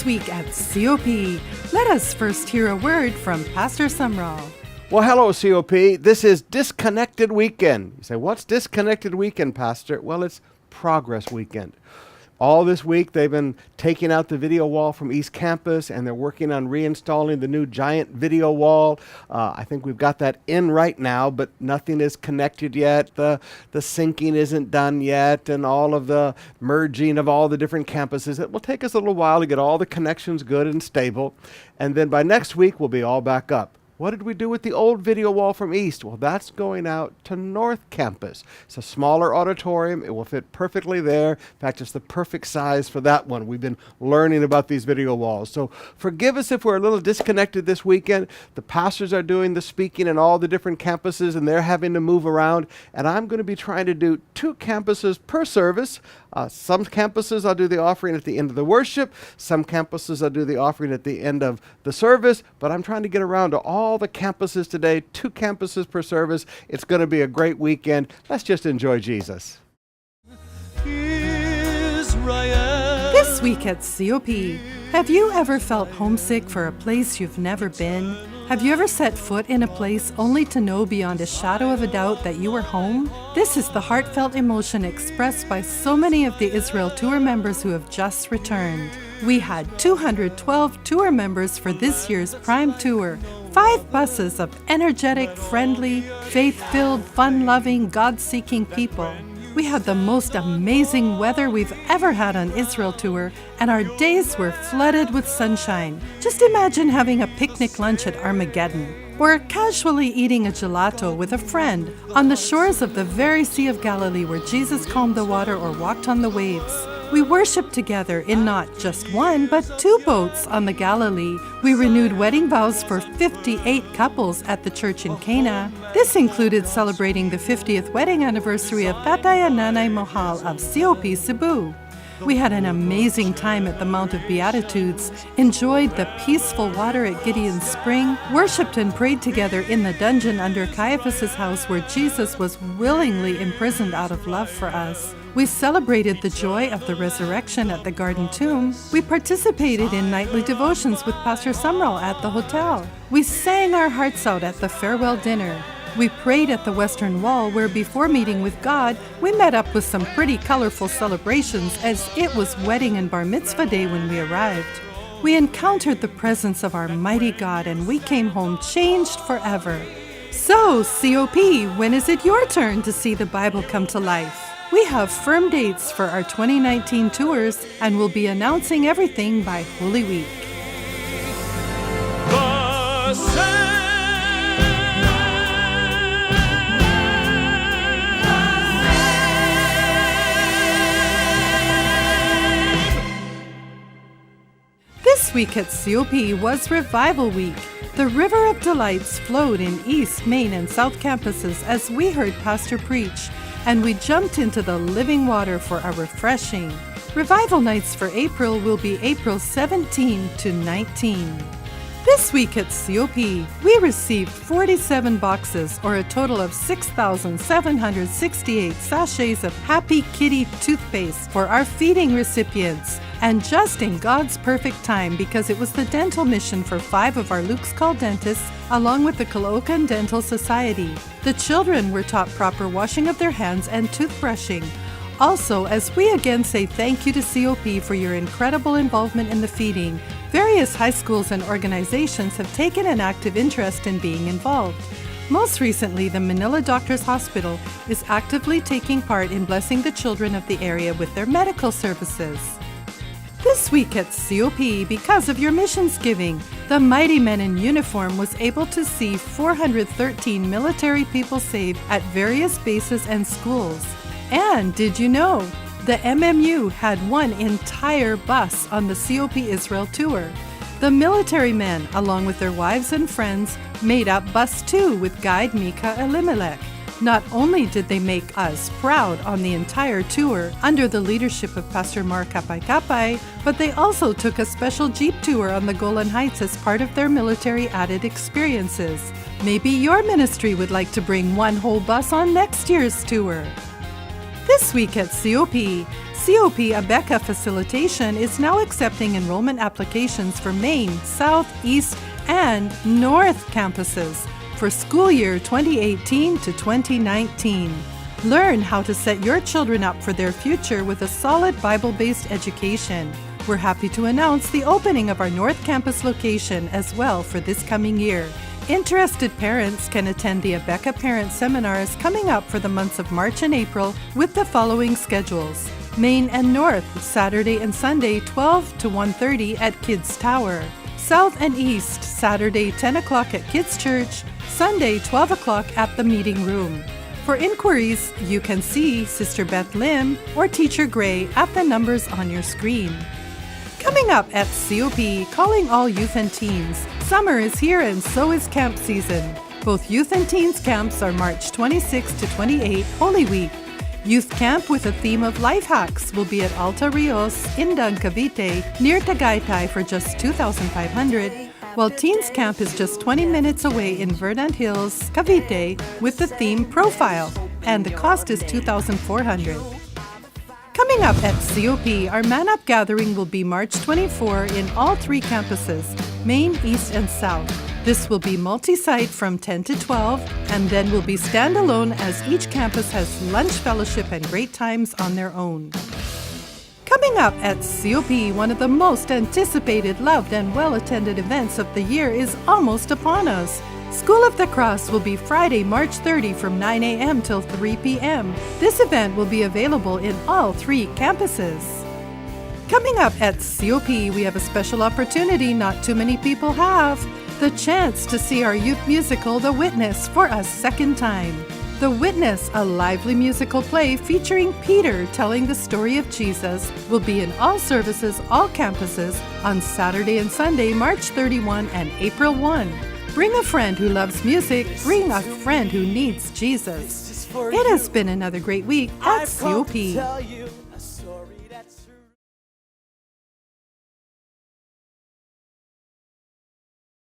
week at COP. Let us first hear a word from Pastor Sumrall. Well, hello, COP. This is Disconnected Weekend. You say, what's Disconnected Weekend, Pastor? Well, it's Progress Weekend. All this week, they've been taking out the video wall from East Campus, and they're working on reinstalling the new giant video wall. I think we've got that in right now, but nothing is connected yet. The syncing isn't done yet, and all of the merging of all the different campuses. It will take us a little while to get all the connections good and stable, and then by next week, we'll be all back up. What did we do with the old video wall from East? Well, that's going out to North Campus. It's a smaller auditorium. It will fit perfectly there. In fact, it's the perfect size for that one. We've been learning about these video walls. So forgive us if we're a little disconnected this weekend. The pastors are doing the speaking in all the different campuses, and they're having to move around. And I'm going to be trying to do 2 campuses per service. Some campuses I'll do the offering at the end of the worship. Some campuses I'll do the offering at the end of the service. But I'm trying to get around to all the campuses today, 2 campuses per service. It's going to be a great weekend. Let's just enjoy Jesus. This week at COP, have you ever felt homesick for a place you've never been? Have you ever set foot in a place only to know beyond a shadow of a doubt that you were home? This is the heartfelt emotion expressed by so many of the Israel Tour members who have just returned. We had 212 tour members for this year's Prime Tour, 5 buses of energetic, friendly, faith-filled, fun-loving, God-seeking people. We had the most amazing weather we've ever had on Israel Tour, and our days were flooded with sunshine. Just imagine having a picnic lunch at Armageddon, or casually eating a gelato with a friend on the shores of the very Sea of Galilee where Jesus calmed the water or walked on the waves. We worshiped together in not just 1, but 2 boats on the Galilee. We renewed wedding vows for 58 couples at the church in Cana. This included celebrating the 50th wedding anniversary of Tatay and Nanay Mohal of COP Cebu. We had an amazing time at the Mount of Beatitudes, enjoyed the peaceful water at Gideon's Spring, worshipped and prayed together in the dungeon under Caiaphas' house where Jesus was willingly imprisoned out of love for us. We celebrated the joy of the resurrection at the Garden Tomb. We participated in nightly devotions with Pastor Sumrall at the hotel. We sang our hearts out at the farewell dinner. We prayed at the Western Wall where before meeting with God, we met up with some pretty colorful celebrations as it was wedding and bar mitzvah day when we arrived. We encountered the presence of our mighty God and we came home changed forever. So, COP, when is it your turn to see the Bible come to life? We have firm dates for our 2019 tours and we'll be announcing everything by Holy Week. This week at COP was Revival Week. The River of Delights flowed in East, Main, and South campuses as we heard Pastor preach, and we jumped into the living water for a refreshing. Revival nights for April will be April 17 to 19. This week at COP, we received 47 boxes, or a total of 6,768 sachets of Happy Kitty toothpaste for our feeding recipients. And just in God's perfect time, because it was the dental mission for 5 of our Luke's Call dentists, along with the Caloocan Dental Society. The children were taught proper washing of their hands and toothbrushing. Also, as we again say thank you to COP for your incredible involvement in the feeding, various high schools and organizations have taken an active interest in being involved. Most recently, the Manila Doctors Hospital is actively taking part in blessing the children of the area with their medical services. This week at COP, because of your missions giving, the Mighty Men in Uniform was able to see 413 military people saved at various bases and schools. And did you know, the MMU had 1 entire bus on the COP Israel tour. The military men, along with their wives and friends, made up Bus 2 with guide Mika Elimelech. Not only did they make us proud on the entire tour under the leadership of Pastor Mark Kapay, but they also took a special Jeep tour on the Golan Heights as part of their military added experiences. Maybe your ministry would like to bring 1 whole bus on next year's tour. This week at COP, Abeka Facilitation is now accepting enrollment applications for Main, South, East, and North campuses for school year 2018 to 2019. Learn how to set your children up for their future with a solid Bible-based education. We're happy to announce the opening of our North Campus location as well for this coming year. Interested parents can attend the Abeka Parent Seminars coming up for the months of March and April with the following schedules. Main and North, Saturday and Sunday 12 to 1:30 at Kids Tower. South and East, Saturday 10 o'clock at Kids Church, Sunday 12 o'clock at the Meeting Room. For inquiries, you can see Sister Beth Lim or Teacher Gray at the numbers on your screen. Coming up at COP, calling all youth and teens. Summer is here and so is camp season. Both youth and teens camps are March 26 to 28, Holy Week. Youth camp with a theme of life hacks will be at Alta Rios, Indang, Cavite, near Tagaytay for just $2,500, while teens camp is just 20 minutes away in Verdant Hills, Cavite, with the theme Profile, and the cost is $2,400. Coming up at COP, our Man Up gathering will be March 24 in all three campuses, Main, East, and South. This will be multi-site from 10 to 12, and then will be standalone as each campus has lunch fellowship and great times on their own. Coming up at COP, one of the most anticipated, loved, and well-attended events of the year is almost upon us. School of the Cross will be Friday, March 30 from 9 a.m. till 3 p.m. This event will be available in all three campuses. Coming up at COP, we have a special opportunity not too many people have. The chance to see our youth musical, The Witness, for a second time. The Witness, a lively musical play featuring Peter telling the story of Jesus, will be in all services, all campuses, on Saturday and Sunday, March 31 and April 1. Bring a friend who loves music. Bring a friend who needs Jesus. It has been another great week at COP.